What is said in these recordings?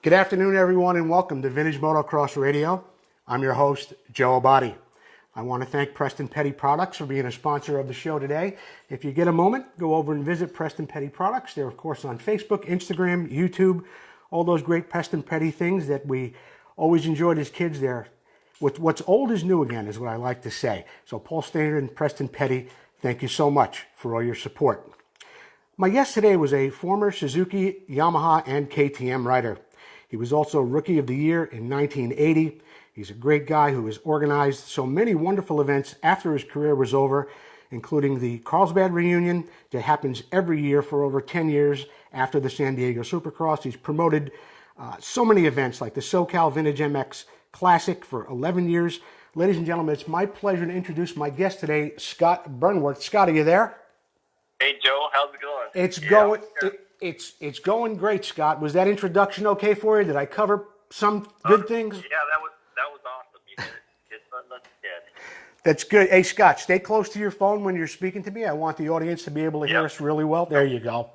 Good afternoon, everyone, and welcome to Vintage Motocross Radio. I'm your host, Joe Abadi. I want to thank Preston Petty Products for being a sponsor of the show today. If you get a moment, go over and visit Preston Petty Products. They're, of course, on Facebook, Instagram, YouTube, all those great Preston Petty things that we always enjoyed as kids there. What's old is new again, is what I like to say. So Paul Stainer and Preston Petty, thank you so much for all your support. My guest today was a former Suzuki, Yamaha, and KTM rider. He was also Rookie of the Year in 1980. He's a great guy who has organized so many wonderful events after his career was over, including the Carlsbad reunion that happens every year for over 10 years after the San Diego Supercross. He's promoted so many events like the SoCal Vintage MX Classic for 11 years. Ladies and gentlemen, it's my pleasure to introduce my guest today, Scott Burnworth. Scott, are you there? Hey Joe, how's it going? It's going great, Scott. Was that introduction okay for you? Did I cover some good things? Yeah, that was awesome. You did it. It's unlimited. That's good. Hey, Scott, stay close to your phone when you're speaking to me. I want the audience to be able to hear us really well. There you go.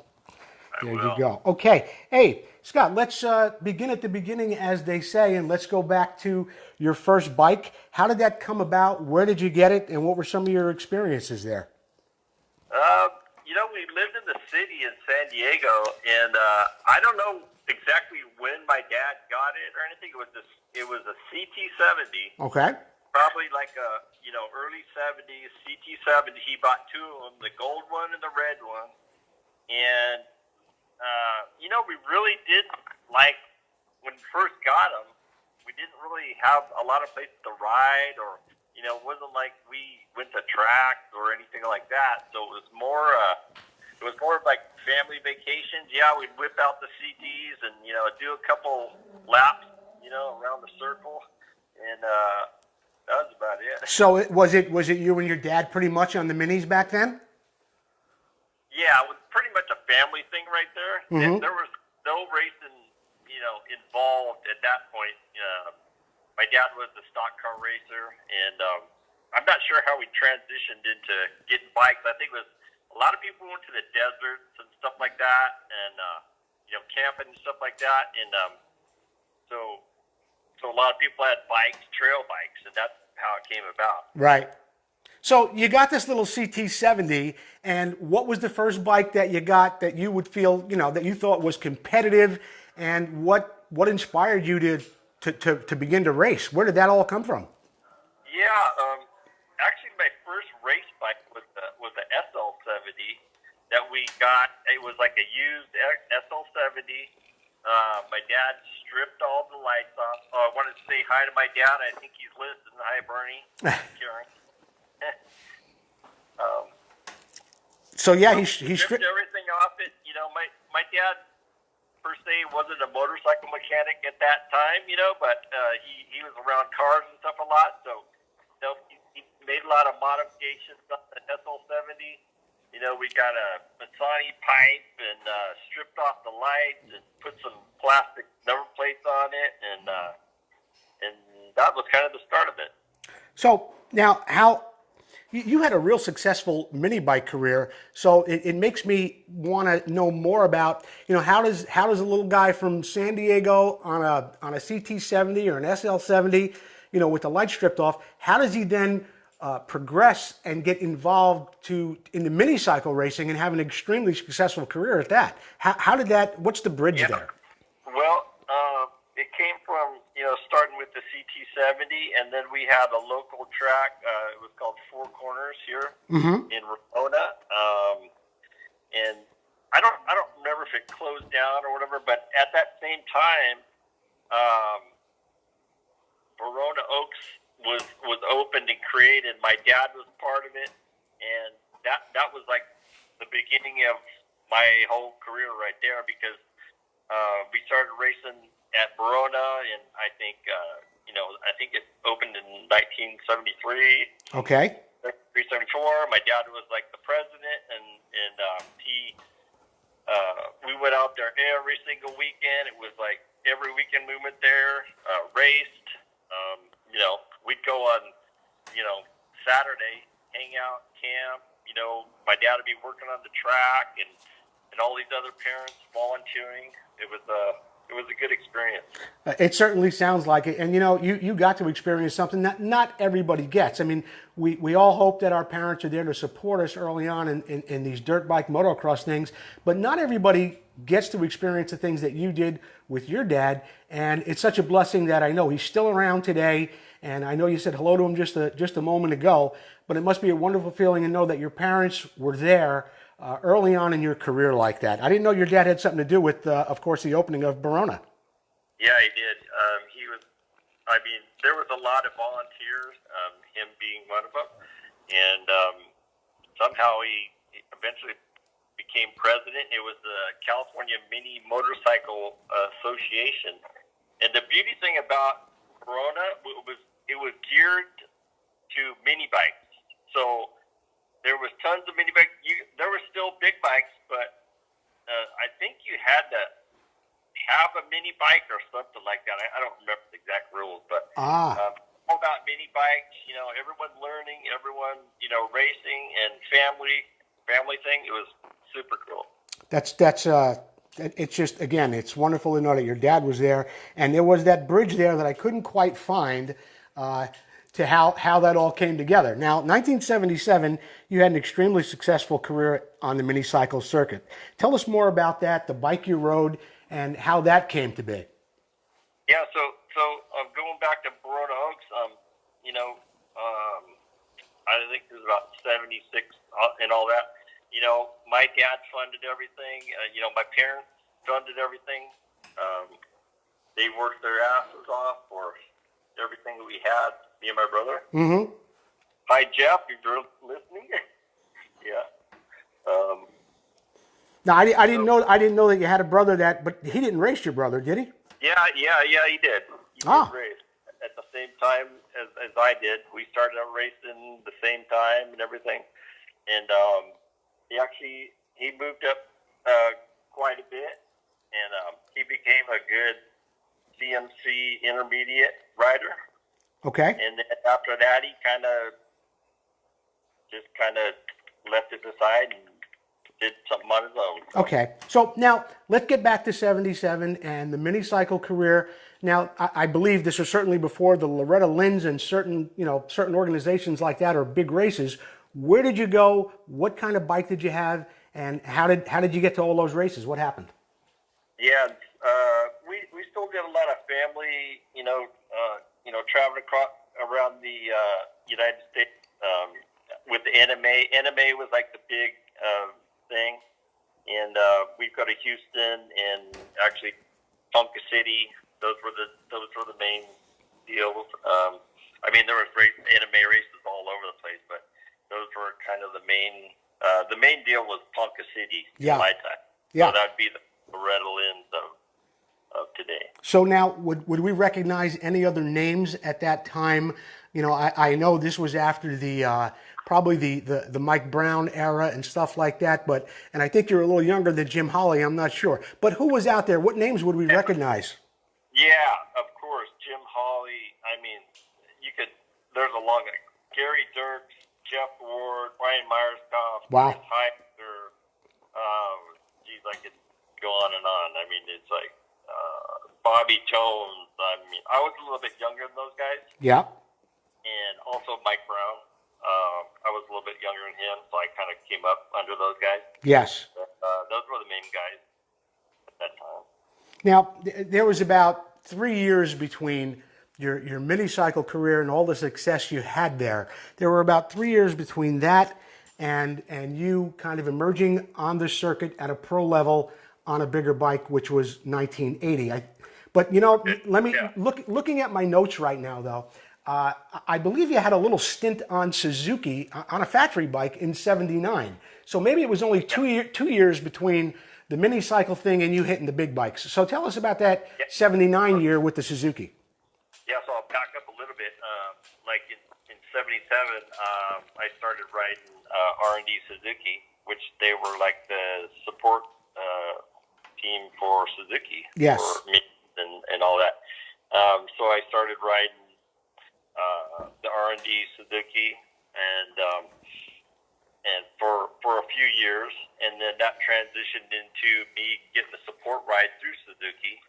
There you go. Okay. Hey, Scott, let's begin at the beginning, as they say, and let's go back to your first bike. How did that come about? Where did you get it? And what were some of your experiences there? We lived in the city in San Diego, and I don't know exactly when my dad got it or anything. It was a CT70. Okay. Probably like a early 70s CT70. He bought two of them, the gold one and the red one, and we really did like when we first got them. We didn't really have a lot of places to ride, or it wasn't like we went to tracks or anything like that. So it was more of like family vacations. Yeah, we'd whip out the CDs and do a couple laps, around the circle, and that was about it. So was it you and your dad pretty much on the minis back then? Yeah, it was pretty much a family thing right there. Mm-hmm. There was no racing, involved at that point. My dad was a stock car racer, and I'm not sure how we transitioned into getting bikes. I think it was a lot of people went to the deserts and stuff like that, and camping and stuff like that, and so a lot of people had bikes, trail bikes, and that's how it came about. Right. So you got this little CT70, and what was the first bike that you got that you would feel, that you thought was competitive, and what inspired you to begin to race? Where did that all come from? Yeah, actually, my first race bike was the SL70 that we got. It was like a used SL70. My dad stripped all the lights off. I wanted to say hi to my dad. I think he's listening. Hi, Bernie. Karen. So yeah, he stripped everything off it. My dad per se wasn't a motorcycle mechanic at that time, but he was around cars and stuff a lot. So he made a lot of modifications on the SL70. We got a Masani pipe and stripped off the lights and put some plastic number plates on it, and that was kind of the start of it. So now, how you had a real successful mini bike career, so it makes me want to know more about how does a little guy from San Diego on a CT70 or an SL70, with the light stripped off, how does he then progress and get involved in the mini cycle racing and have an extremely successful career at that? How did that? What's the bridge there? Well, it came from starting with the CT70, and then we had a local track. It was called Four Corners here in Ramona, and I don't remember if it closed down or whatever. But at that same time, Verona Oaks was opened and created. My dad was part of it, and that was like the beginning of my whole career right there, because we started racing at Verona, and I think it opened in 1973. Okay. 374. My dad was like the president, and we went out there every single weekend. It was like every weekend we went there, raced. We'd go on, Saturday, hang out, camp. My dad would be working on the track, and all these other parents volunteering. It was was a good experience. It certainly sounds like it. And, you know, you got to experience something that not everybody gets. I mean, we all hope that our parents are there to support us early on in these dirt bike motocross things, but not everybody gets to experience the things that you did with your dad. And it's such a blessing that I know he's still around today. And I know you said hello to him just a moment ago, but it must be a wonderful feeling to know that your parents were there early on in your career like that. I didn't know your dad had something to do with, of course, the opening of Verona. Yeah, he did. He was. I mean, there was a lot of volunteers. Him being one of them, and somehow he eventually became president. It was the California Mini Motorcycle Association, and the beauty thing about Verona was it was geared to mini bikes. So there was tons of mini bikes. There were still big bikes, but I think you had to have a mini bike or something like that. I don't remember the exact rules, but all about mini bikes. You know, everyone learning, everyone racing, and family thing. It was super cool. It's just, again, it's wonderful to know that your dad was there, and there was that bridge there that I couldn't quite find to how that all came together. Now, 1977, you had an extremely successful career on the mini cycle circuit. Tell us more about that, the bike you rode, and how that came to be. Yeah, so going back to Verona Oaks, I think it was about 76 and all that. You know, my dad funded everything. My parents funded everything. They worked their asses off for everything that we had, me and my brother. Mm-hmm. Hi, Jeff, if you're listening. Yeah. Now, I didn't know that you had a brother but he didn't race your brother, did he? Yeah, he did. He did race at the same time as I did. We started out racing the same time and everything. And he moved up quite a bit, and he became a good CMC intermediate rider. Okay. And then after that, he kind of left it aside and did something on his own. Okay. So now let's get back to 77 and the mini cycle career. Now, I believe this was certainly before the Loretta Lynn's and certain organizations like that or big races. Where did you go? What kind of bike did you have? And how did you get to all those races? What happened? Yeah, we still did a lot of family, traveling around the United States with the NMA. NMA was like the big thing, and we'd go to Houston and actually Ponca City. Those were the main deals. I mean, there was NMA races all over the place, but those were kind of the main. The main deal was Ponca City in my time. Yeah. So that'd be the Loretta Lynn's of today. So now, would we recognize any other names at that time? You know, I know this was after the probably the Mike Brown era and stuff like that. And I think you're a little younger than Jim Hawley. I'm not sure. But who was out there? What names would we recognize? Yeah, of course, Jim Hawley. I mean, there's a long Gary Dirks, Jeff Ward, Brian Myerscough, Wow. Chris Heiser. I could go on and on. I mean, it's like Bobby Jones. I mean, I was a little bit younger than those guys. Yeah. And also Mike Brown. I was a little bit younger than him, so I kind of came up under those guys. Yes. Those were the main guys at that time. Now, there was about 3 years between your mini cycle career and all the success you had there. There were about 3 years between that and you kind of emerging on the circuit at a pro level on a bigger bike, which was 1980. Looking at my notes right now, though, I believe you had a little stint on Suzuki on a factory bike in '79. So maybe it was only 2 years between the mini cycle thing and you hitting the big bikes. So tell us about that '79 year with the Suzuki. Yeah, so I'll back up a little bit. Like in '77, I started riding R&D Suzuki, which they were like the support team for Suzuki. Yes. For me and all that. So I started riding the R&D Suzuki and for a few years, and then that transitioned into me getting the support ride through Suzuki,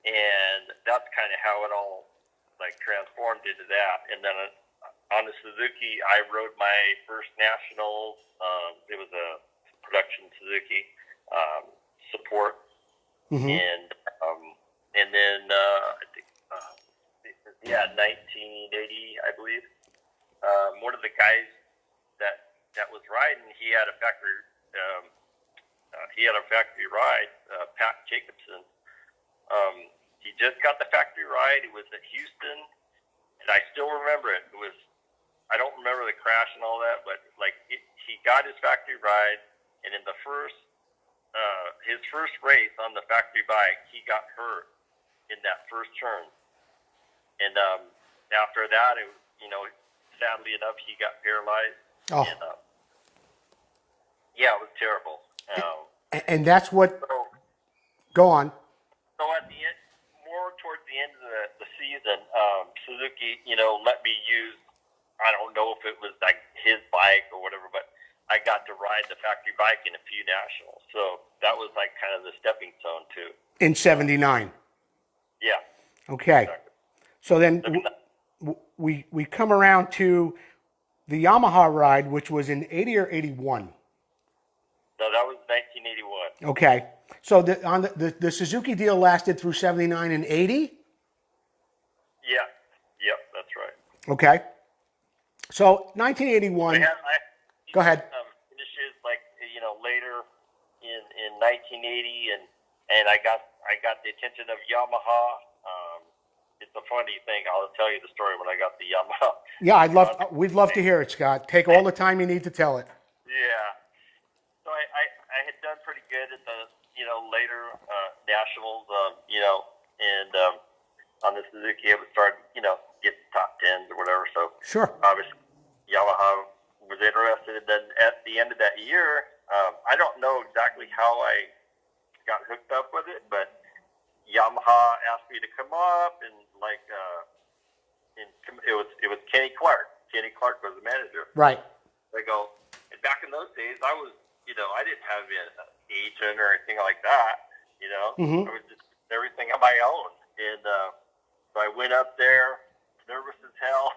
and that's kind of how it all like transformed into that. And then on the Suzuki, I rode my first nationals. It was a production Suzuki support, Mm-hmm. and then I think 1980, I believe. One of the guys that was riding, he had a factory ride, Pat Jacobson. He just got the factory ride. It was at Houston, and I still remember it. I don't remember the crash and all that, but he got his factory ride, and in his first race on the factory bike, he got hurt in that first turn, and after that, sadly enough, he got paralyzed. Oh. And, yeah, it was terrible. And that's what. So, Go on. So at the end, more towards the end of the season, Suzuki, let me use. I don't know if it was like his bike or whatever, but I got to ride the factory bike in a few nationals. So that was like kind of the stepping stone too. In '79. Yeah. Okay. Exactly. So then we come around to the Yamaha ride, which was in '80 or '81. No, that was 1981. Okay. So the Suzuki deal lasted through '79 and '80. Yeah. Yep, that's right. Okay. So 1981. Go ahead. Finishes later in 1980, and I got the attention of Yamaha. It's a funny thing. I'll tell you the story when I got the Yamaha. Yeah, we'd love to hear it, Scott. Take all the time you need to tell it. Yeah. So I had done pretty good at the later nationals, and on the Suzuki, I would start getting top tens or whatever. So Sure. obviously Yamaha was interested. And then at the end of that year, I don't know exactly how I got hooked up with it, but Yamaha asked me to come up, and it was Kenny Clark. Kenny Clark was the manager. Right. I go, and back in those days, I was, I didn't have an agent or anything like that. Mm-hmm. I was just everything on my own, and so I went up there, nervous as hell,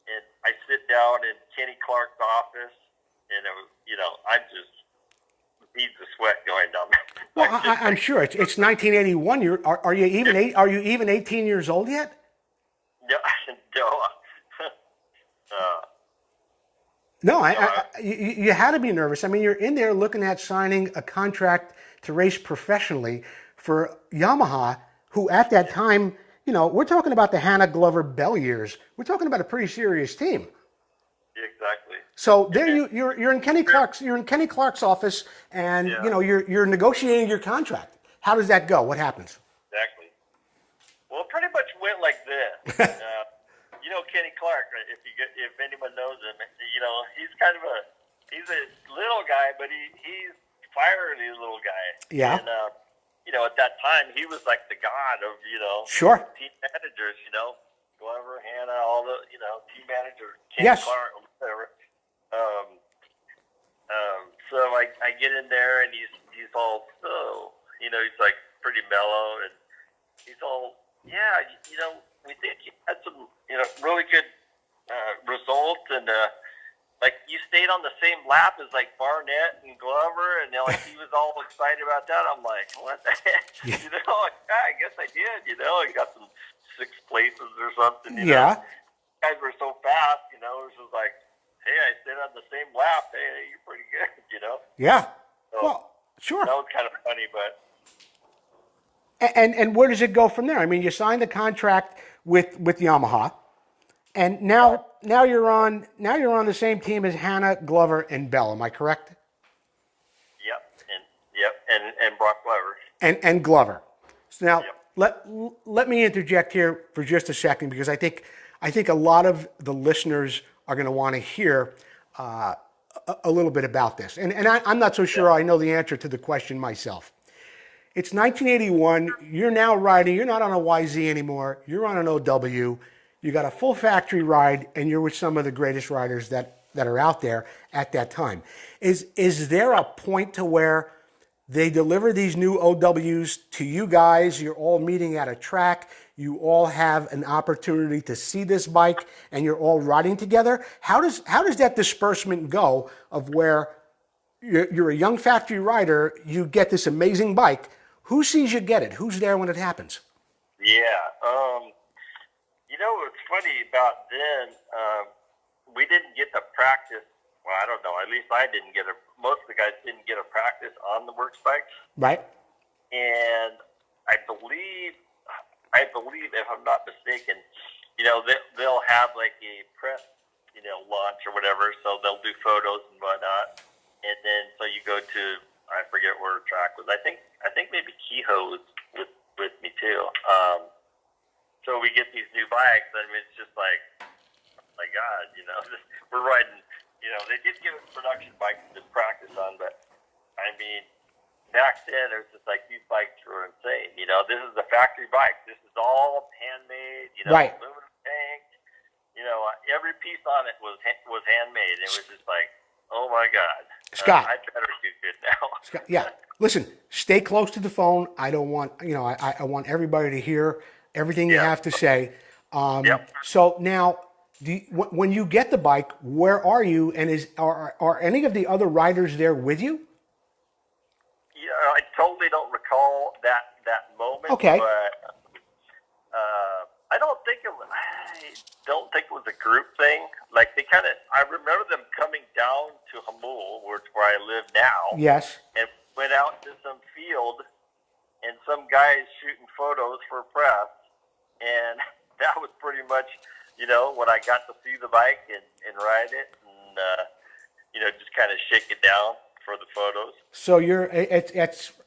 and I sit down in Kenny Clark's office, and it was, I'm just beads of sweat going down. Well, I'm sure it's 1981. Are you even 18 years old yet? No, no. No, you had to be nervous. I mean, you're in there looking at signing a contract to race professionally for Yamaha, who at that time, we're talking about the Hannah Glover Bell years. We're talking about a pretty serious team. Exactly. So there you're in Kenny Clark's office, and you're negotiating your contract. How does that go? What happens? Exactly. Well, it pretty much went like this. Kenny Clark, if anyone knows him, he's kind of he's a little guy, but he's fiery little guy. Yeah. And at that time he was like the god of Sure. team managers. Glover, Hannah, all the team managers. Kenny Yes. Clark, whatever. So I get in there, and he's all he's like pretty mellow, and he's all we think you had some really good results, and you stayed on the same lap as like Barnett and Glover, and he was all excited about that. I'm like, what the heck? Yeah. I guess I did. He got some 6th places or something. Yeah. Guys were so fast. It was just like, hey, I stayed on the same lap. Hey, you're pretty good. Yeah. So, well, sure. that was kind of funny, but. And where does it go from there? I mean, you signed the contract with Yamaha, and now you're on the same team as Hannah, Glover, and Bell. Am I correct? Yep, and Brock Glover. And Glover. So now Yep. let me interject here for just a second, because I think a lot of the listeners are going to want to hear a little bit about this, and I'm not so sure I know the answer to the question myself. It's 1981. You're now riding. You're not on a YZ anymore. You're on an OW. You got a full factory ride, and you're with some of the greatest riders that are out there at that time. Is there a point to where They deliver these new OWs to you guys. You're all meeting at a track. You all have an opportunity to see this bike, and you're all riding together. How does that disbursement go of where you're a young factory rider, you get this amazing bike. Who sees you get it? Who's there when it happens? Yeah. What's funny about then, we didn't get to practice. Well, I don't know. At least I didn't get most of the guys didn't get a practice on the works bikes. Right. And I believe, if I'm not mistaken, they'll have like a press, launch or whatever. So they'll do photos and whatnot. And then, so you go to, I forget where the track was. I think maybe Kehoe was with me too. So we get these new bikes, and it's just like, oh my God, we're riding. They did give us production bikes to practice on, but I mean, back then it was just like these bikes were insane. This is a factory bike. This is all handmade. Right. Aluminum tank. Every piece on it was handmade. It was just like, oh my God. Scott, I better do good now. Scott, yeah. Listen, stay close to the phone. I don't want, I want everybody to hear everything you have to say. Yep. So now, when you get the bike, where are you? And are any of the other riders there with you? Yeah, I totally don't recall that moment. Okay. But I don't think it was a group thing. Like I remember them coming down to Hamul, where I live now. Yes. And went out to some field, and some guys shooting photos for press, and that was pretty much, when I got to see the bike and ride it, and just kind of shake it down for the photos. So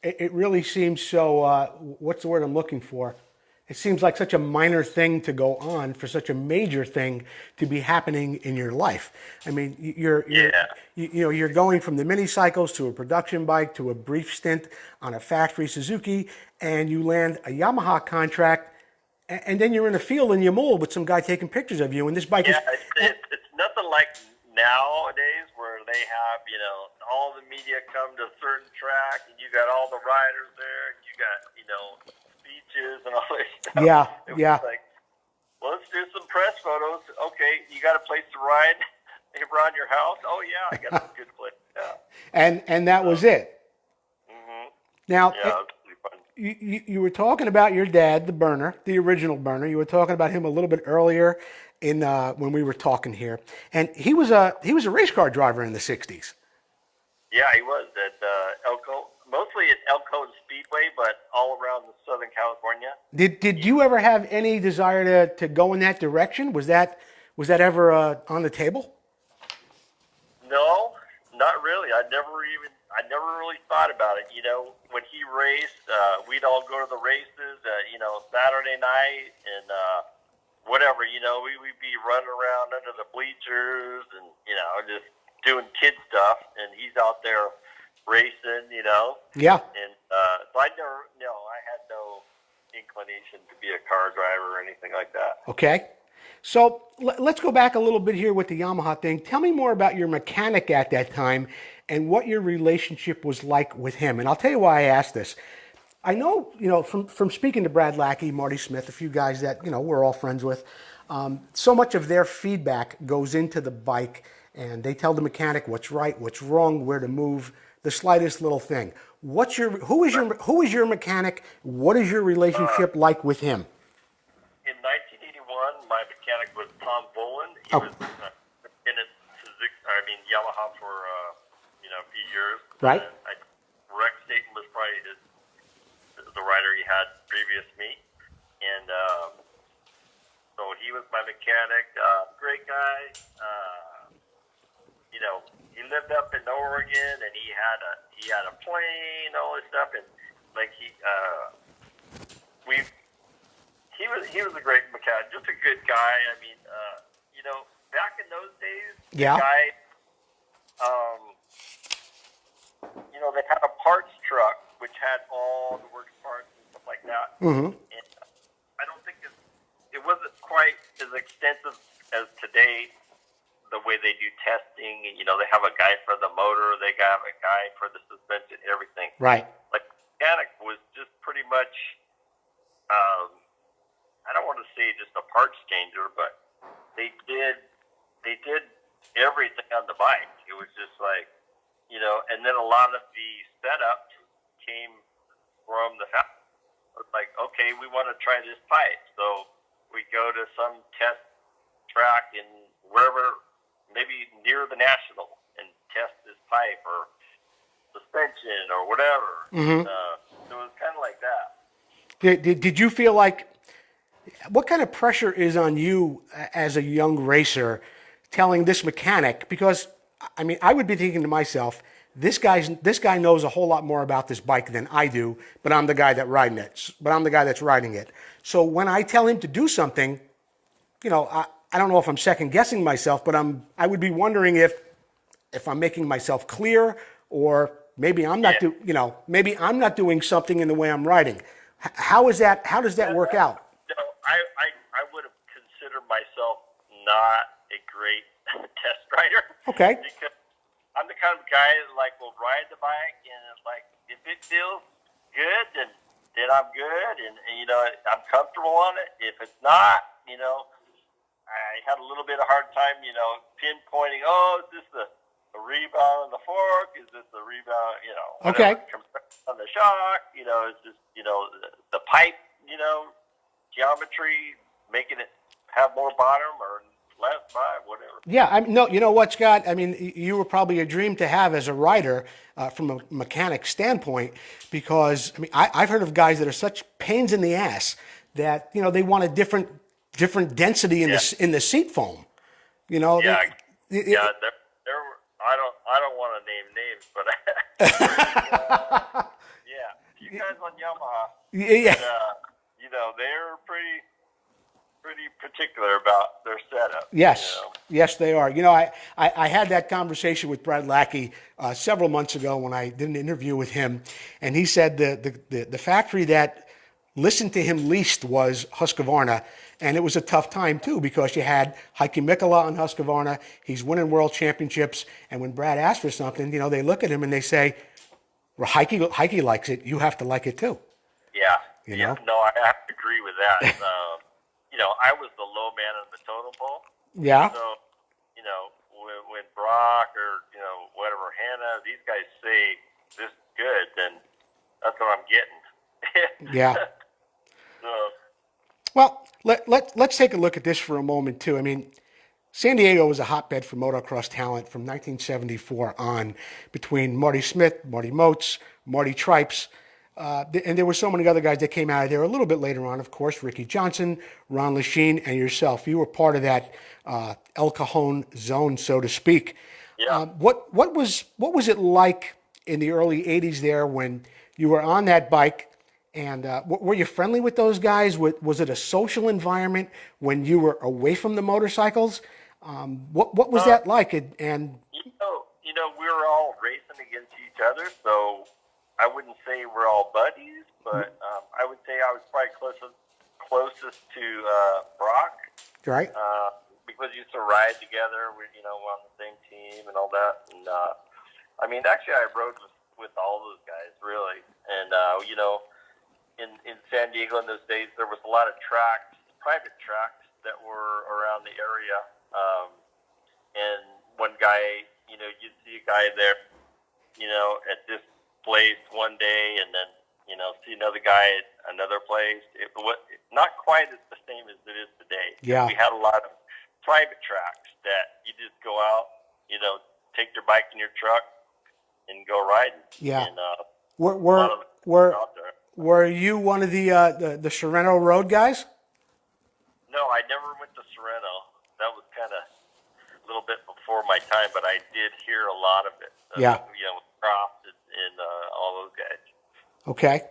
it really seems so. What's the word I'm looking for? It seems like such a minor thing to go on for such a major thing to be happening in your life. I mean, you're going from the mini cycles to a production bike to a brief stint on a factory Suzuki, and you land a Yamaha contract, and then you're in a field in Yamul with some guy taking pictures of you, and this bike is... It's nothing like nowadays where they have, all the media come to a certain track, and you got all the riders there, and you got, speeches and all this stuff. Yeah, it was like, well, let's do some press photos. Okay, you got a place to ride around your house? Oh, yeah, I got a good place. Yeah. And that was it. Mm-hmm. Now, yeah, it was pretty fun. You were talking about your dad, the burner, the original burner. You were talking about him a little bit earlier when we were talking here, and he was a race car driver in the '60s. Yeah, he was at Elko, mostly at Elko Speedway, but all around Southern California. Did you ever have any desire to go in that direction? Was that ever on the table? No, not really. I never really thought about it. When he raced, we'd all go to the races, Saturday night and whatever. We'd be running around under the bleachers and just doing kid stuff, and he's out there racing. Yeah. And so I had no inclination to be a car driver or anything like that. Okay. So let's go back a little bit here with the Yamaha thing. Tell me more about your mechanic at that time and what your relationship was like with him. And I'll tell you why I asked this. I know, from speaking to Brad Lackey, Marty Smith, a few guys that, we're all friends with, so much of their feedback goes into the bike, and they tell the mechanic what's right, what's wrong, where to move, the slightest little thing. Who is your mechanic? What is your relationship like with him? In 1981, my mechanic was Tom Boland. He was in Yamaha for a few years. Right. Rex Staten was probably the rider he had previous to me, and so he was my mechanic. Great guy. He lived up in Oregon, and he had a plane, all this stuff, and like he was a great mechanic, just a good guy. I mean, back in those days, yeah. The guy, they had a parts truck which had all the works parts and stuff like that. Mm-hmm. And I don't think it wasn't quite as extensive as today. The way they do testing, they have a guy for the motor, they have a guy for the suspension, everything. Right. much. I don't want to say just a parts changer, but they did everything on the bike. It was just like, and then a lot of the setup came from the factory. It's like, okay, we want to try this pipe, so we go to some test track in wherever, maybe near the National, and test this pipe or suspension or whatever. Mm-hmm. So it was kind of like that. Did you feel like, what kind of pressure is on you as a young racer telling this mechanic? Because, I mean, I would be thinking to myself, this guy knows a whole lot more about this bike than I do, but I'm the guy that's riding it. So when I tell him to do something, I don't know if I'm second guessing myself, but I would be wondering if I'm making myself clear, or maybe I'm not maybe I'm not doing something in the way I'm riding. How does that work out? I would have considered myself not a great test rider. Okay. Because I'm the kind of guy that will ride the bike, and if it feels good, then I'm good, and I'm comfortable on it. If it's not, I had a little bit of hard time, pinpointing. Oh, is this the rebound on the fork? Is this the rebound? Okay. On the shock, it's just the pipe, geometry, making it have more bottom or less bottom, whatever. Yeah, no, you know what, Scott? I mean, you were probably a dream to have as a rider from a mechanic standpoint, because I mean, I've heard of guys that are such pains in the ass that they want a different density in the seat foam. There I don't want to name names, but you guys on Yamaha, yeah. They're pretty particular about their setup. Yes, yes, they are. I had that conversation with Brad Lackey several months ago when I did an interview with him, and he said the factory that listened to him least was Husqvarna, and it was a tough time too, because you had Heikki Mikkola on Husqvarna. He's winning world championships, and when Brad asks for something, they look at him and they say, "Well, Heikki likes it. You have to like it too." Yeah. No, I have to agree with that. I was the low man on the totem pole. Yeah. So, when Brock or, whatever, Hannah, these guys say this is good, then that's what I'm getting. Yeah. So. Well, let's take a look at this for a moment too. I mean, San Diego was a hotbed for motocross talent from 1974 on, between Marty Smith, Marty Motes, Marty Tripes, and there were so many other guys that came out of there a little bit later on, of course, Ricky Johnson, Ron Lachine, and yourself. You were part of that El Cajon zone, so to speak. Yeah. What was it like in the early 80s there when you were on that bike? And were you friendly with those guys? Was it a social environment when you were away from the motorcycles? What was that like? And we were all racing against each other, so I wouldn't say we're all buddies, but I would say I was probably closest to Brock. Right. Because we used to ride together. We're on the same team and all that. And actually, I rode with all those guys really. And in San Diego in those days, there was a lot of tracks, private tracks that were around the area. And one guy, you'd see a guy there, at this place one day, and then, see another guy at another place. It was not quite as the same as it is today. Yeah. We had a lot of private tracks that you just go out, take your bike in your truck and go riding. Yeah. And, were you one of the Sorrento Road guys? No, I never went to Sorrento. That was kind of a little bit before my time, but I did hear a lot of it. Yeah. Croft and all those guys. Okay.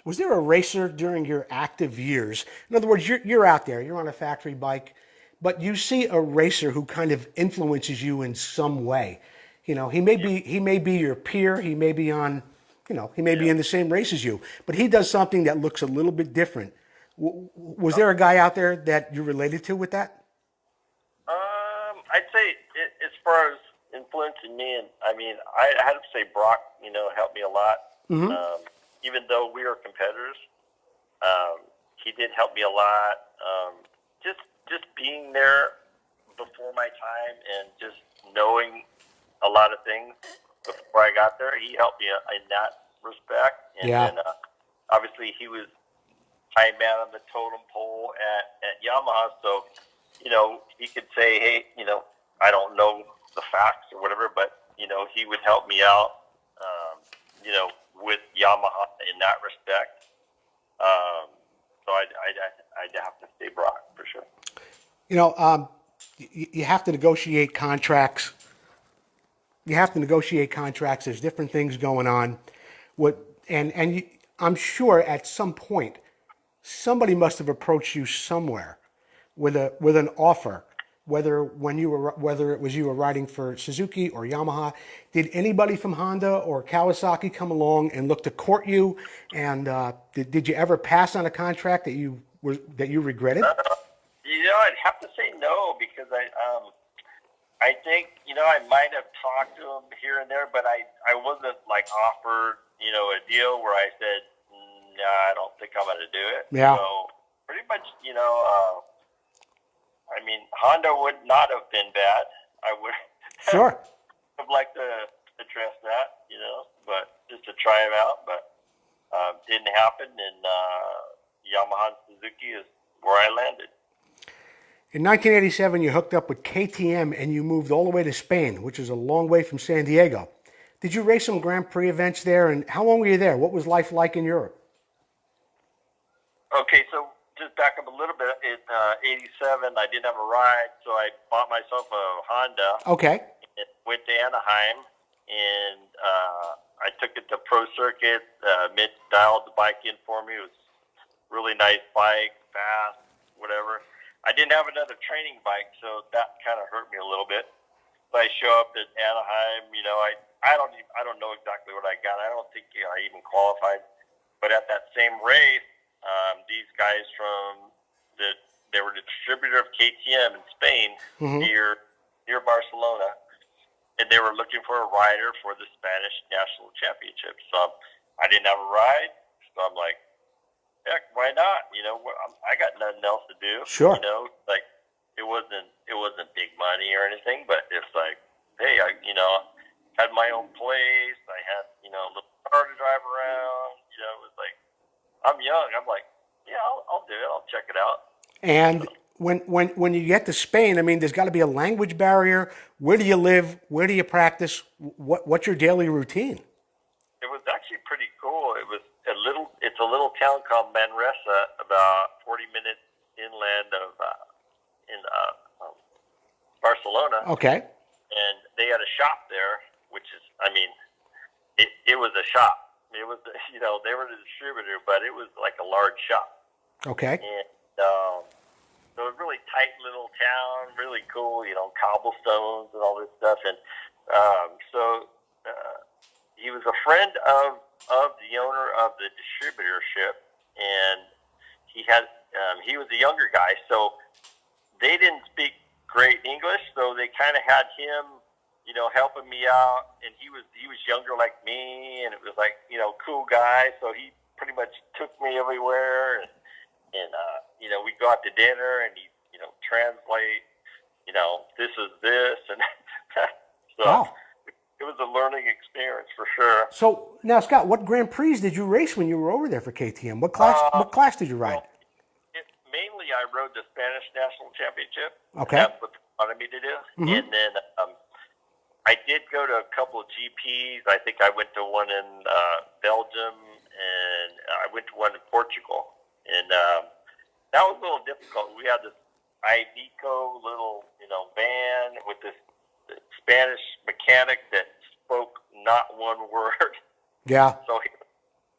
Was there a racer during your active years? In other words, you're out there, you're on a factory bike, but you see a racer who kind of influences you in some way. He may be your peer, he may be on, he may be in the same race as you, but he does something that looks a little bit different. Was there a guy out there that you related to with that? I'd say as far as influencing me, and I had to say Brock, helped me a lot. Even though we were competitors, he did help me a lot. Just being there before my time and just knowing a lot of things before I got there, he helped me in that respect. And then obviously he was high man on the totem pole at Yamaha, so he could say, hey, I don't know the facts or whatever, but he would help me out, with Yamaha in that respect. So I'd have to say Brock for sure. You have to negotiate contracts. There's different things going on. I'm sure at some point somebody must have approached you somewhere with an offer. Whether it was you were riding for Suzuki or Yamaha, did anybody from Honda or Kawasaki come along and look to court you? And did you ever pass on a contract that you regretted? I'd have to say no, because I think I might have talked to him here and there, but I wasn't like offered a deal where I said, nah, I don't think I'm going to do it. Yeah. So pretty much Honda would not have been bad. I would Sure. have liked to address that, but just to try him out, but didn't happen. And Yamaha and Suzuki is where I landed. In 1987, you hooked up with KTM and you moved all the way to Spain, which is a long way from San Diego. Did you race some Grand Prix events there, and how long were you there? What was life like in Europe? Okay, so just back up a little bit. In 87, I didn't have a ride, so I bought myself a Honda. Okay. And went to Anaheim, and I took it to Pro Circuit. Mitch dialed the bike in for me. It was a really nice bike, fast, whatever. I didn't have another training bike, so that kind of hurt me a little bit. So I show up at Anaheim. I don't know exactly what I got. I don't think I even qualified. But at that same race, these guys they were the distributor of KTM in Spain, near Barcelona, and they were looking for a rider for the Spanish National Championship. So I didn't have a ride, so I'm like, heck, why not? I got nothing else to do. Sure. Like it wasn't big money or anything, but it's like, hey, I had my own place. I had a little car to drive around. It was like, I'm young. I'm like, yeah, I'll do it. I'll check it out. And when you get to Spain, there's got to be a language barrier. Where do you live? Where do you practice? What's your daily routine? It was actually pretty cool. It's a little town called Manresa, about 40 minutes inland of Barcelona. Okay. And they had a shop there, which is, it was a shop. It was, they were the distributor, but it was like a large shop. Okay. And so it was a really tight little town, really cool, cobblestones and all this stuff. And he was a friend of the owner of the distributorship, and he was a younger guy, so they didn't speak great English, so they kind of had him helping me out, and he was younger like me, and it was like, cool guy, so he pretty much took me everywhere, and we'd go out to dinner, and he'd, translate, this is this, and so wow. It was a learning experience for sure. So now, Scott, what Grand Prix did you race when you were over there for KTM? What class did you ride? Well, mainly I rode the Spanish National Championship. Okay. That's what they wanted me to do. And then I did go to a couple of GPs. I think I went to one in Belgium, and I went to one in Portugal. And that was a little difficult. We had this Iveco little, van with this Spanish mechanic that spoke not one word. Yeah. So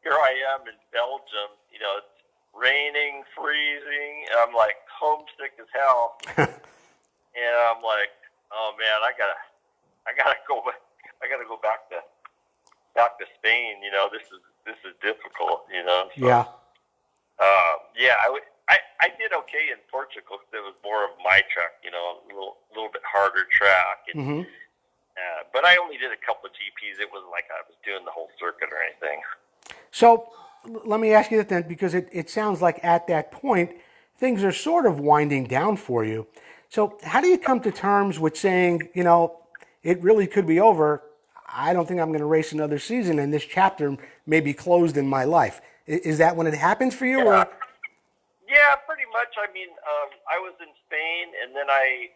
here I am in Belgium, it's raining, freezing, and I'm like homesick as hell. And I'm like, oh man, I gotta go back to Spain. This is difficult. So, yeah. I did okay in Portugal because it was more of my track. A little bit harder track. And, but I only did a couple of GPs. It wasn't like I was doing the whole circuit or anything. So let me ask you that then, because it sounds like at that point, things are sort of winding down for you. So how do you come to terms with saying, it really could be over? I don't think I'm going to race another season, and this chapter may be closed in my life. Is that when it happens for you? Yeah. Or Yeah, pretty much. I mean, I was in Spain, and then I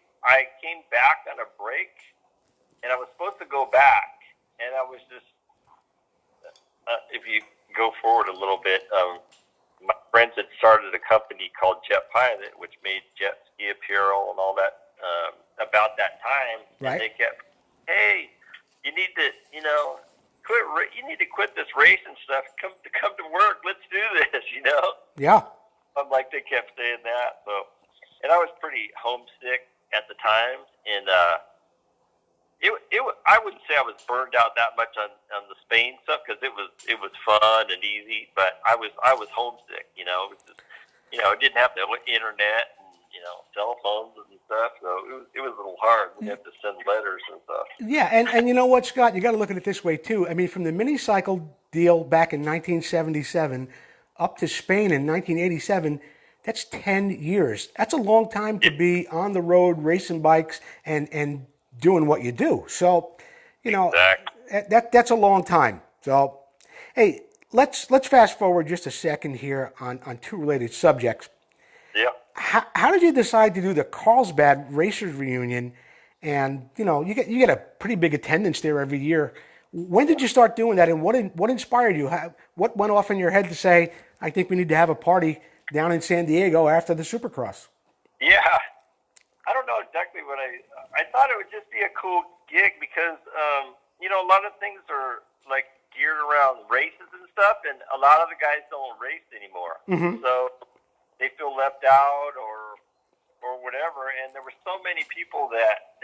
came back on a break, and I was supposed to go back, and I was just if you go forward a little bit, my friends had started a company called Jet Pilot, which made jet ski apparel and all that about that time, right? And they kept, hey, you need to, quit. You need to quit this racing stuff. Come to work. Let's do this. Yeah. I'm like, they kept saying that. So, and I was pretty homesick at the time, and I wouldn't say I was burned out that much on the Spain stuff because it was fun and easy, but I was homesick. It was just, it didn't have the internet and cell phones and stuff, so it was a little hard. We had to send letters and stuff. Yeah, and you know what, Scott? You got to look at it this way too. I mean, from the mini cycle deal back in 1977 up to Spain in 1987, that's 10 years. That's a long time to be on the road racing bikes and doing what you do. So, Exactly. that's a long time. So, hey, let's fast forward just a second here on two related subjects. Yeah. How did you decide to do the Carlsbad Racers Reunion? And you get a pretty big attendance there every year. When did you start doing that, and what inspired you? What went off in your head to say, I think we need to have a party down in San Diego after the Supercross? Yeah. I don't know exactly what I thought it would just be a cool gig because a lot of things are like geared around races and stuff, and a lot of the guys don't race anymore. Mm-hmm. So they feel left out or whatever. And there were so many people that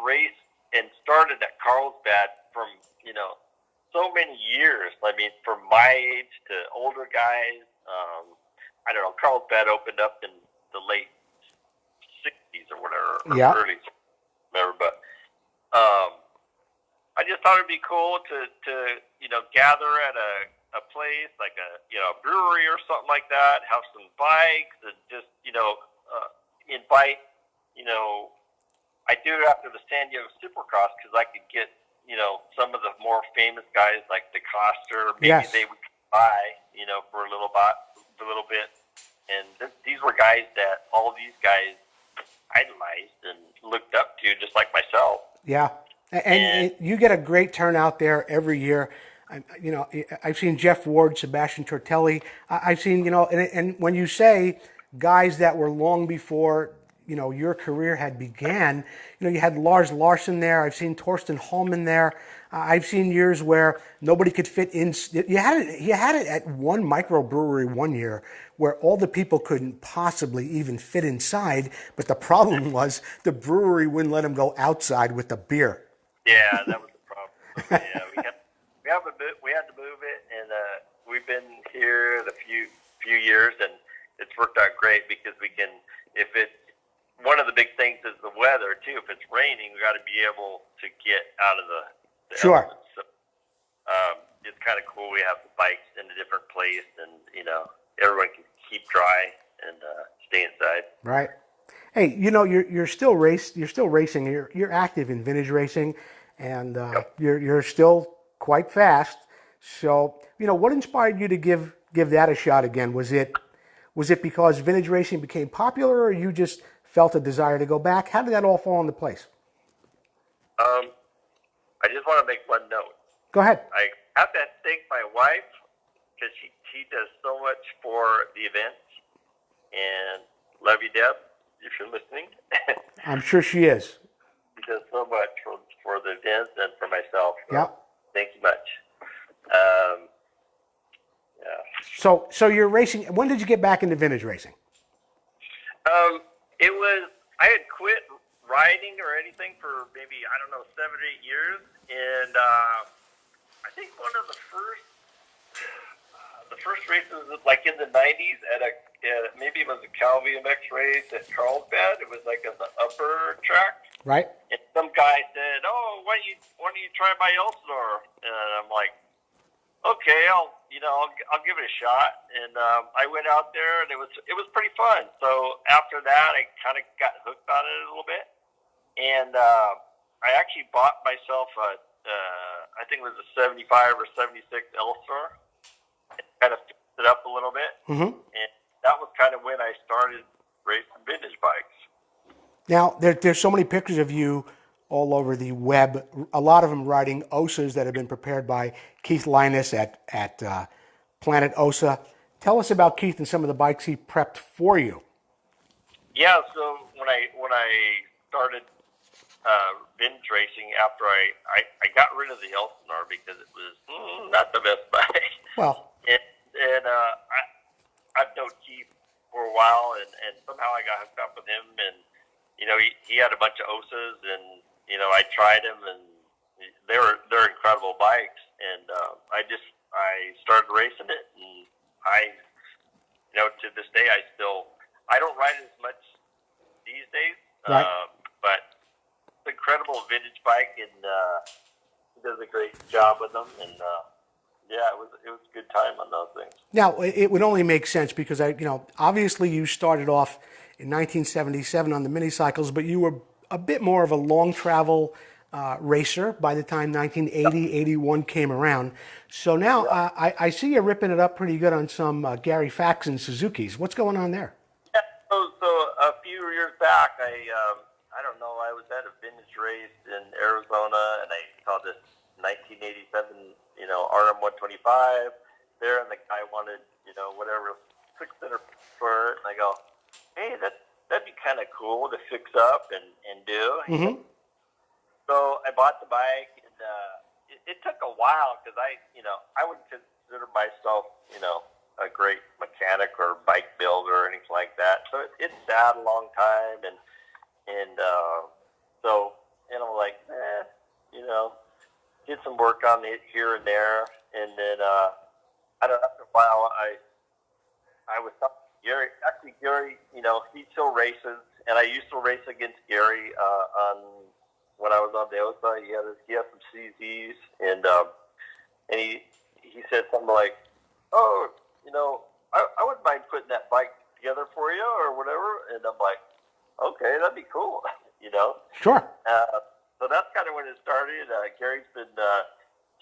raced and started at Carlsbad from so many years. I mean, from my age to older guys. I don't know. Carlsbad opened up in the late '60s or whatever, or Yeah. early, whatever. But I just thought it'd be cool to gather at a place like a brewery or something like that, have some bikes, and just invite. I do it after the San Diego Supercross because I could get some of the more famous guys like DeCoster. Maybe Yes. they would buy for a little bit, and these were guys that all these guys idolized and looked up to, just like myself. Yeah, and you get a great turnout there every year. I've seen Jeff Ward, Sebastian Tortelli. I've seen, and when you say guys that were long before, your career had began, you had Lars Larson there. I've seen Torsten Holman there. I've seen years where nobody could fit in. You had it at one microbrewery one year where all the people couldn't possibly even fit inside. But the problem was the brewery wouldn't let them go outside with the beer. Yeah, that was the problem. Yeah, we had to move it, and we've been here a few years, and it's worked out great because we can. If it's one of the big things is the weather too. If it's raining, we got to be able to get out of the Sure. elements. So it's kind of cool. We have the bikes in a different place, and everyone can keep dry and stay inside. Right. Hey, you're still racing. You're active in vintage racing, and Yep. you're still quite fast. So what inspired you to give that a shot again? Was it because vintage racing became popular, or you just felt a desire to go back? How did that all fall into place? I just want to make one note. Go ahead. I have to thank my wife because she does so much for the events, and love you, Deb, if you're listening. I'm sure she is. She does so much for the events and for myself. So Yeah. Thank you much. Yeah. So you're racing. When did you get back into vintage racing? I had quit riding or anything for maybe, 7 or 8 years. And I think one of the first races was like in the 90s maybe it was a Cal VMX race at Carlsbad. It was like on the upper track. Right. And some guy said, "Oh, why don't you try my Elsinore?" And I'm like, "Okay, I'll give it a shot. And I went out there, and it was pretty fun. So after that, I kind of got hooked on it a little bit, and I actually bought myself I think it was a 75 or 76 Elster. Kind of fixed it up a little bit, and that was kind of when I started racing vintage bikes. Now, there's so many pictures of you all over the web, a lot of them riding OSAs that have been prepared by Keith Linus at Planet OSA. Tell us about Keith and some of the bikes he prepped for you. Yeah, so when I started vintage racing after I got rid of the Elsinore because it was not the best bike. Well, and I've known Keith for a while, and somehow I got hooked up with him, and he had a bunch of OSAs, and I tried them, and they're incredible bikes, and I started racing it, and to this day I don't ride it as much these days, right. but it's an incredible vintage bike, and he does a great job with them, and yeah, it was a good time on those things. Now, it would only make sense because obviously you started off in 1977 on the minicycles, but you were a bit more of a long travel racer by the time 1980, 81 came around. So now I see you ripping it up pretty good on some Gary Faxon Suzukis. What's going on there? Yeah, so a few years back, I don't know, I was at a vintage race in Arizona, and I saw this 1987, RM125 there, and the guy wanted, whatever, 600 for it, and I go, hey, that'd be kind of cool to fix up and do. Mm-hmm. So I bought the bike, and it took a while because I wouldn't consider myself, a great mechanic or bike builder or anything like that. So it sat a long time, and so I'm like, did some work on it here and there, and then after a while I was talking to Gary. Actually, Gary, he still races, and I used to race against Gary when I was on the OSA. He had some CZs, and he said something like, "Oh, I wouldn't mind putting that bike together for you or whatever." And I'm like, "Okay, that'd be cool," Sure. So that's kind of when it started. Gary's been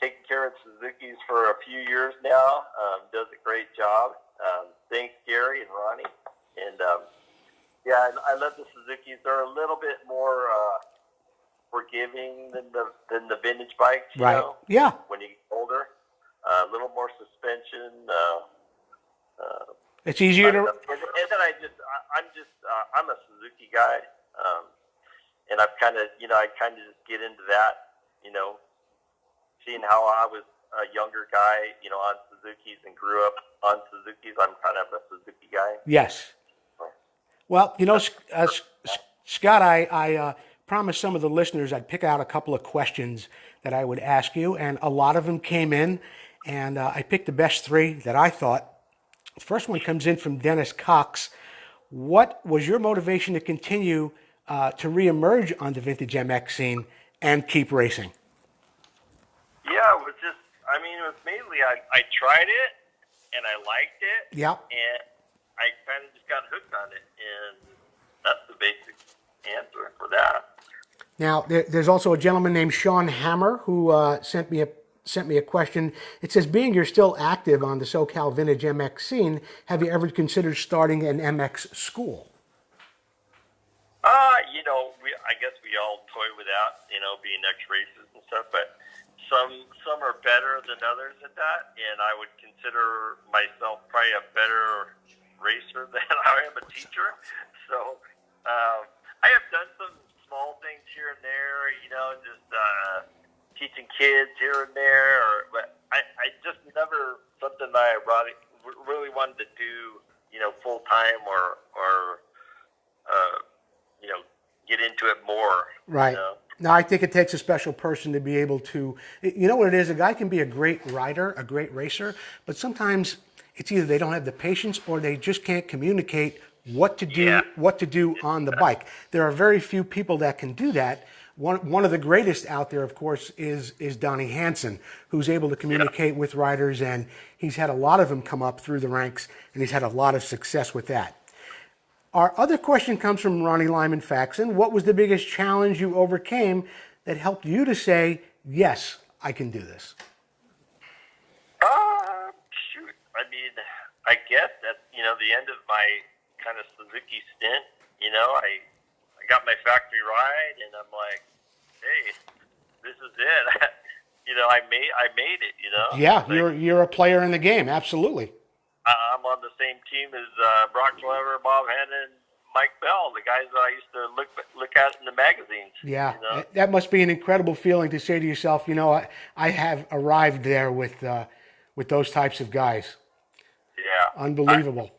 taking care of Suzuki's for a few years now. Does a great job. Thanks, Gary and Ronnie. And I love the Suzuki's. They're a little bit more forgiving than the vintage bikes. Right. Yeah. When you get older, a little more suspension. It's easier to. And then I'm a Suzuki guy. And I've kind of, I kind of just get into that, seeing how I was a younger guy, on Suzuki's and grew up on Suzuki's. I'm kind of a Suzuki guy. Yes. Well, Scott, I promised some of the listeners I'd pick out a couple of questions that I would ask you, and a lot of them came in, and I picked the best three that I thought. The first one comes in from Dennis Cox. What was your motivation to continue to reemerge on the vintage MX scene and keep racing? Yeah, it was mainly I tried it and I liked it. Yeah. And I kind of just got hooked on it, and that's the basic answer for that. Now, there's also a gentleman named Sean Hammer who sent me a question. It says, being you're still active on the SoCal vintage MX scene, have you ever considered starting an MX school? I guess we all toy with that, being ex-racers and stuff, but some are better than others at that, and I would consider myself probably a better racer than I am a teacher. So I have done some small things here and there, just teaching kids here and there, but I just never something that I really wanted to do, full-time or get into it more. Right. Now, I think it takes a special person to be able to, what it is, a guy can be a great rider, a great racer, but sometimes it's either they don't have the patience or they just can't communicate what to do on the bike. There are very few people that can do that, one of the greatest out there, of course, is Donnie Hansen, who's able to communicate with riders, and he's had a lot of them come up through the ranks, and he's had a lot of success with that. Our other question comes from Ronnie Lyman Faxon. What was the biggest challenge you overcame that helped you to say, yes, I can do this? Shoot. I mean, I guess at, the end of my kind of Suzuki stint, I got my factory ride, and I'm like, hey, this is it. I made it, Yeah, like, you're a player in the game, absolutely. I'm on the same team as Brock Clever, Bob Hannon, Mike Bell, the guys that I used to look at in the magazines. Yeah, that must be an incredible feeling to say to yourself, I have arrived there with those types of guys. Yeah. Unbelievable.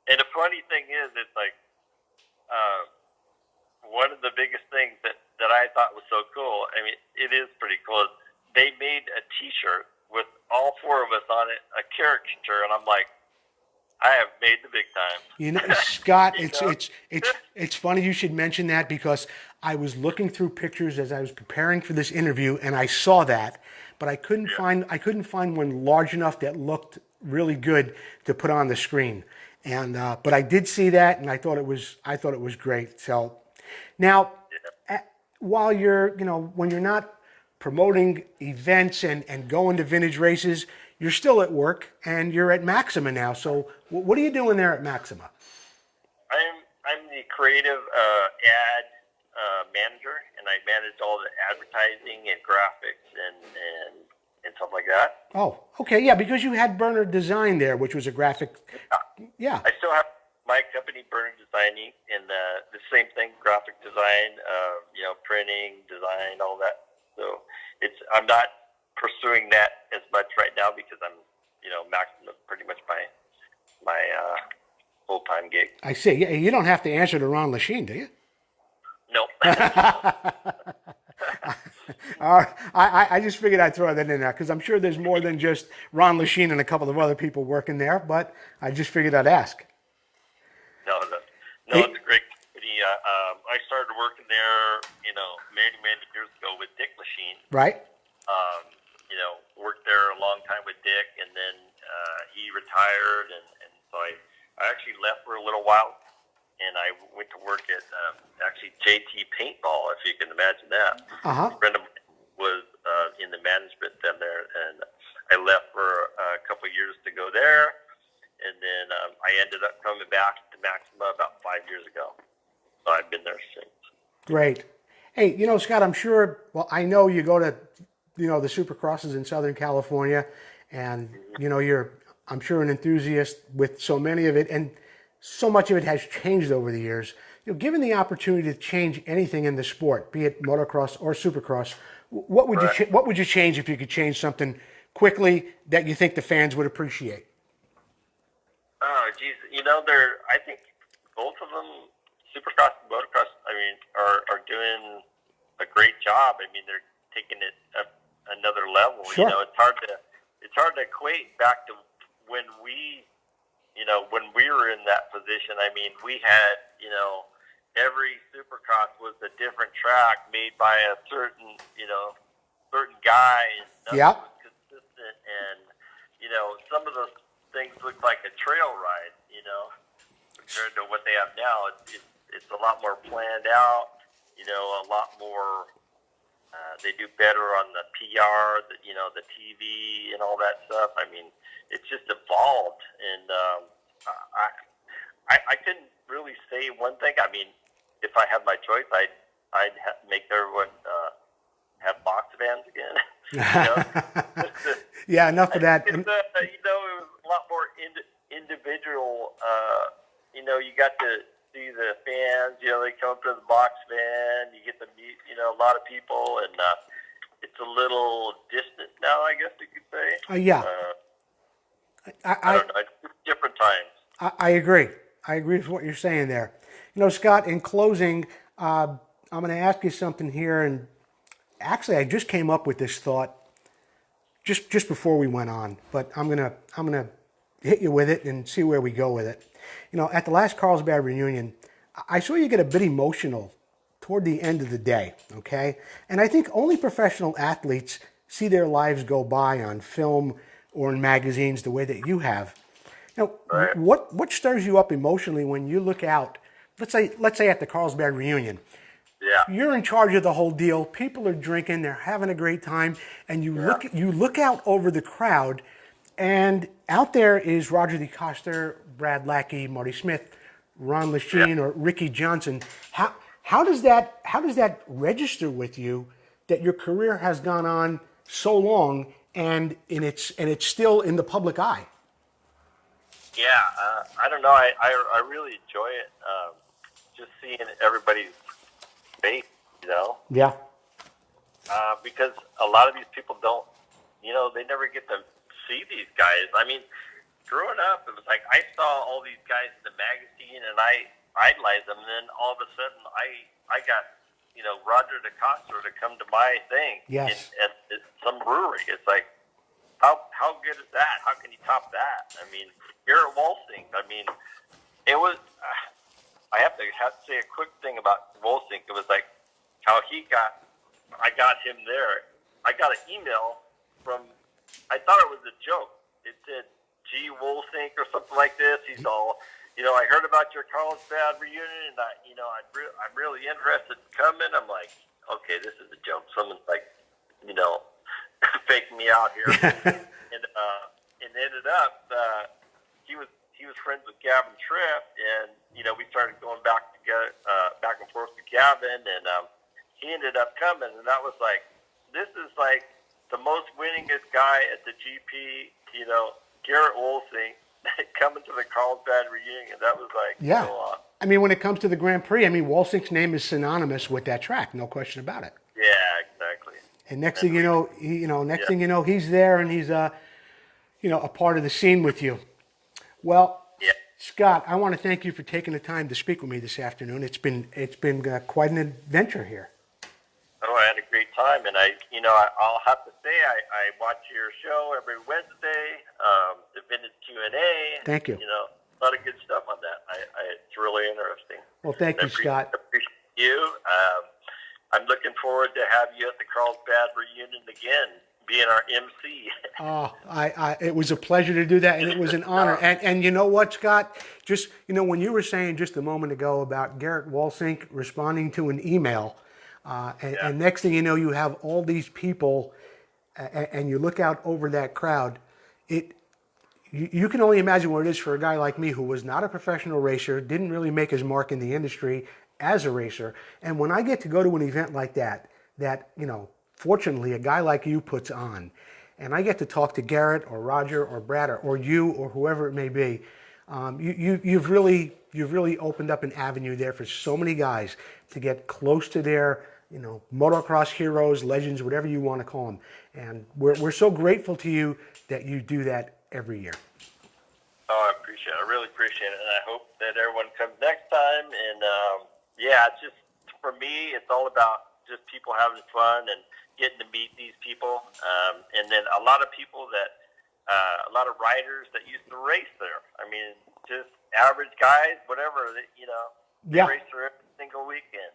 And the funny thing is, it's like one of the biggest things that I thought was so cool, I mean, it is pretty cool, they made a T-shirt with all four of us on it, a caricature, and I'm like, I have made the big time. Scott, it's funny you should mention that, because I was looking through pictures as I was preparing for this interview, and I saw that, but I couldn't find one large enough that looked really good to put on the screen. And but I did see that, and I thought it was great. So now, while you're when you're not promoting events and going to vintage races, you're still at work, and you're at Maxima now. So what are you doing there at Maxima? I'm the creative ad manager, and I manage all the advertising and graphics and stuff like that. Oh, okay, yeah, because you had Burnworth Design there, which was a graphic. Yeah. I still have my company, Burnworth Designing, and the same thing, graphic design, printing, design, all that. So I'm not pursuing that as much right now because I'm, Maxima pretty much my full-time gig. I see. Yeah, you don't have to answer to Ron Lachine, do you? No. I just figured I'd throw that in there because I'm sure there's more than just Ron Lachine and a couple of other people working there, but I just figured I'd ask. No, it's a great company. I started working there, many years ago with Dick Lachine. Right. Worked there a long time with Dick, and then he retired, and so I actually left for a little while, and I went to work at actually JT Paintball, if you can imagine that. Uh-huh. A friend of mine was in the management then there, and I left for a couple of years to go there, and then I ended up coming back to Maxima about 5 years ago. So I've been there since. Great. Hey, Scott, I'm sure, I know you go to, the Supercrosses in Southern California, and, I'm sure an enthusiast with so many of it, and so much of it has changed over the years. Given the opportunity to change anything in the sport, be it motocross or Supercross, what would you change if you could change something quickly that you think the fans would appreciate? Oh, geez. I think both of them, Supercross and motocross, are doing a great job. They're taking it up another level. Sure. It's hard to equate back to when we were in that position. We had, every Supercross was a different track made by a certain guy, and nothing was consistent. And, some of those things look like a trail ride, compared to what they have now. It's a lot more planned out, a lot more. They do better on the PR, the TV and all that stuff. It's just evolved, and I couldn't really say one thing. If I had my choice, I'd make everyone have box vans again. Yeah, enough of that. It was a lot more individual. You got to see the fans. They come up to the box van. You get to meet, a lot of people, and it's a little distant now, I guess you could say. Yeah. I don't know. It's different times. I agree. I agree with what you're saying there. Scott, in closing, I'm going to ask you something here, and actually, I just came up with this thought just before we went on, but I'm gonna hit you with it and see where we go with it. At the last Carlsbad reunion, I saw you get a bit emotional toward the end of the day, okay? And I think only professional athletes see their lives go by on film or in magazines the way that you have. Now, Right. what stirs you up emotionally when you look out, let's say at the Carlsbad reunion, Yeah. you're in charge of the whole deal, people are drinking, they're having a great time, and you look out over the crowd, and out there is Roger DeCoster, Brad Lackey, Marty Smith, Ron Lachine, or Ricky Johnson. How does that register with you that your career has gone on so long and it's still in the public eye? Yeah. I don't know. I really enjoy it. Just seeing everybody's face, Yeah. because a lot of these people don't, they never get to see these guys. I mean, growing up, it was like I saw all these guys in the magazine and I idolized them, and then all of a sudden I got, Roger DeCoster to come to my thing Yes. at some brewery. It's like, how good is that? How can you top that? I mean, Garrett Wolsink, it was, I have to say a quick thing about Wolsink. It was like how I got him there. I got an email from, I thought it was a joke. It said, G. Wolsink or something like this. He's all, I heard about your Carlsbad reunion, and I'm really interested in coming. I'm like, okay, this is a joke. Someone's like, faking me out here. And ended up, he was friends with Gavin Tripp, and we started going back and forth to Gavin, and he ended up coming, and that was like, this is like the most winningest guy at the GP, Garrett Wolsink coming to the Carlsbad reunion. That was like, Yeah. I mean, when it comes to the Grand Prix, Wolsink's name is synonymous with that track, no question about it. Yeah, exactly. And next thing you know, he's there and he's a part of the scene with you. Well, Yeah. Scott, I want to thank you for taking the time to speak with me this afternoon. It's been quite an adventure here. Oh, I had a great time, and I'll have to say I watch your show every Wednesday, the Vintage Q&A. Thank you. A lot of good stuff on that. It's really interesting. Well, thank you, Scott. I appreciate you. I'm looking forward to have you at the Carlsbad reunion again, being our MC. Oh, it was a pleasure to do that, and it was an honor. And you know what, Scott? Just when you were saying just a moment ago about Garrett Wolsink responding to an email, and next thing you know, you have all these people, and you look out over that crowd. You can only imagine what it is for a guy like me who was not a professional racer, didn't really make his mark in the industry as a racer. And when I get to go to an event like that, fortunately a guy like you puts on, and I get to talk to Garrett or Roger or Brad or you or whoever it may be, you've really opened up an avenue there for so many guys to get close to their motocross heroes, legends, whatever you want to call them. And we're so grateful to you that you do that every year. Oh, I appreciate it. I really appreciate it, and I hope that everyone comes next time. And it's just, for me, it's all about just people having fun and getting to meet these people, and then a lot of people a lot of riders that used to race there. Just average guys, whatever, they race there every single weekend,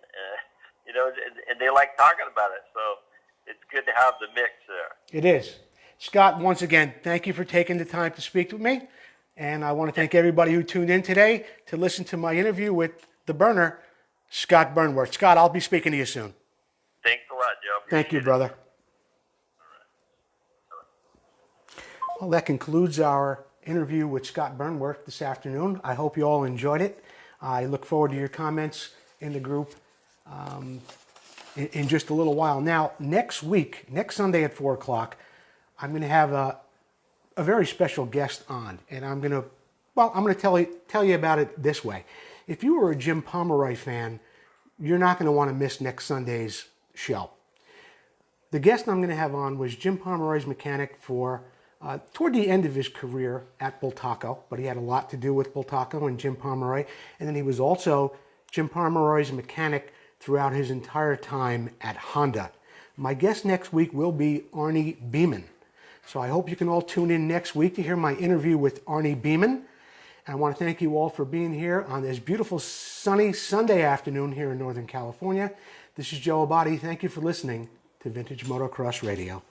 and they like talking about it. So it's good to have the mix there. It is. Scott, once again, thank you for taking the time to speak with me. And I want to thank everybody who tuned in today to listen to my interview with the burner, Scott Burnworth. Scott, I'll be speaking to you soon. Thanks a lot, Joe. Thank you, brother. Well, that concludes our interview with Scott Burnworth this afternoon. I hope you all enjoyed it. I look forward to your comments in the group in just a little while. Now, next Sunday at 4 o'clock, I'm going to have a very special guest on, and I'm going to tell you about it this way. If you were a Jim Pomeroy fan, you're not going to want to miss next Sunday's show. The guest I'm going to have on was Jim Pomeroy's mechanic for toward the end of his career at Bultaco, but he had a lot to do with Bultaco and Jim Pomeroy, and then he was also Jim Pomeroy's mechanic throughout his entire time at Honda. My guest next week will be Arnie Beeman. So I hope you can all tune in next week to hear my interview with Arnie Beeman. I want to thank you all for being here on this beautiful sunny Sunday afternoon here in Northern California. This is Joe Abadi. Thank you for listening to Vintage Motocross Radio.